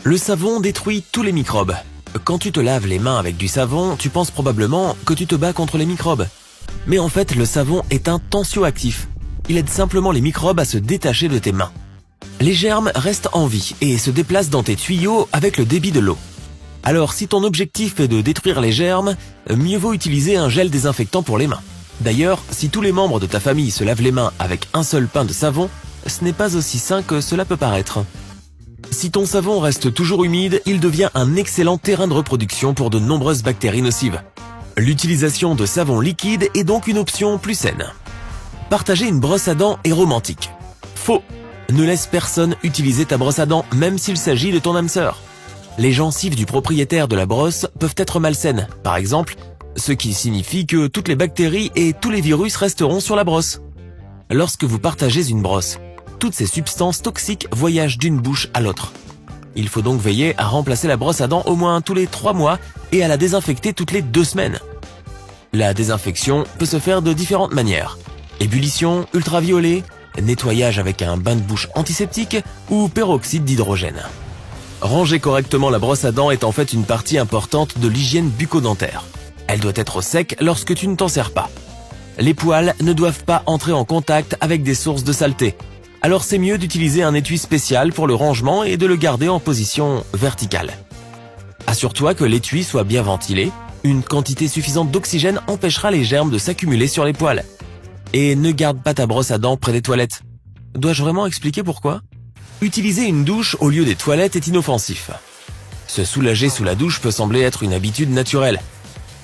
Le savon détruit tous les microbes. Quand tu te laves les mains avec du savon, tu penses probablement que tu te bats contre les microbes. Mais en fait, le savon est un tensioactif. Il aide simplement les microbes à se détacher de tes mains. Les germes restent en vie et se déplacent dans tes tuyaux avec le débit de l'eau. Alors si ton objectif est de détruire les germes, mieux vaut utiliser un gel désinfectant pour les mains. D'ailleurs, si tous les membres de ta famille se lavent les mains avec un seul pain de savon, ce n'est pas aussi sain que cela peut paraître. Si ton savon reste toujours humide, il devient un excellent terrain de reproduction pour de nombreuses bactéries nocives. L'utilisation de savon liquide est donc une option plus saine. Partager une brosse à dents est romantique. Faux! Ne laisse personne utiliser ta brosse à dents, même s'il s'agit de ton âme sœur. Les gencives du propriétaire de la brosse peuvent être malsaines, par exemple, ce qui signifie que toutes les bactéries et tous les virus resteront sur la brosse. Lorsque vous partagez une brosse, toutes ces substances toxiques voyagent d'une bouche à l'autre. Il faut donc veiller à remplacer la brosse à dents au moins tous les 3 mois et à la désinfecter toutes les 2 semaines. La désinfection peut se faire de différentes manières. Ébullition, ultraviolet, nettoyage avec un bain de bouche antiseptique ou peroxyde d'hydrogène. Ranger correctement la brosse à dents est en fait une partie importante de l'hygiène bucco-dentaire. Elle doit être sec lorsque tu ne t'en sers pas. Les poils ne doivent pas entrer en contact avec des sources de saleté. Alors c'est mieux d'utiliser un étui spécial pour le rangement et de le garder en position verticale. Assure-toi que l'étui soit bien ventilé. Une quantité suffisante d'oxygène empêchera les germes de s'accumuler sur les poils. Et ne garde pas ta brosse à dents près des toilettes. Dois-je vraiment expliquer pourquoi ? Utiliser une douche au lieu des toilettes est inoffensif. Se soulager sous la douche peut sembler être une habitude naturelle.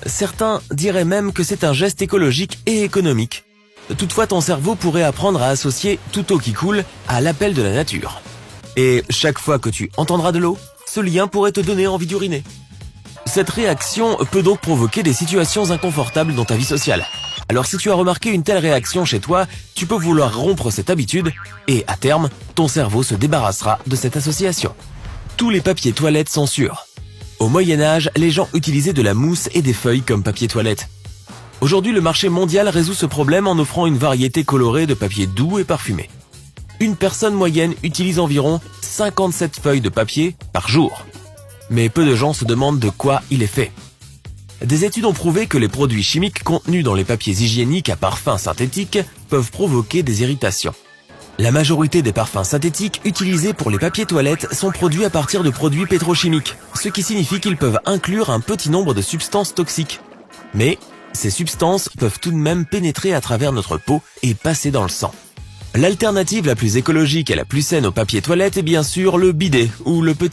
Certains diraient même que c'est un geste écologique et économique. Toutefois, ton cerveau pourrait apprendre à associer toute eau qui coule à l'appel de la nature. Et chaque fois que tu entendras de l'eau, ce lien pourrait te donner envie d'uriner. Cette réaction peut donc provoquer des situations inconfortables dans ta vie sociale. Alors si tu as remarqué une telle réaction chez toi, tu peux vouloir rompre cette habitude et, à terme, ton cerveau se débarrassera de cette association. Tous les papiers toilettes sont sûrs. Au Moyen-Âge, les gens utilisaient de la mousse et des feuilles comme papier toilette. Aujourd'hui, le marché mondial résout ce problème en offrant une variété colorée de papier doux et parfumé. Une personne moyenne utilise environ 57 feuilles de papier par jour. Mais peu de gens se demandent de quoi il est fait. Des études ont prouvé que les produits chimiques contenus dans les papiers hygiéniques à parfum synthétique peuvent provoquer des irritations. La majorité des parfums synthétiques utilisés pour les papiers toilettes sont produits à partir de produits pétrochimiques, ce qui signifie qu'ils peuvent inclure un petit nombre de substances toxiques. Mais ces substances peuvent tout de même pénétrer à travers notre peau et passer dans le sang. L'alternative la plus écologique et la plus saine au papier toilette est bien sûr le bidet ou le petit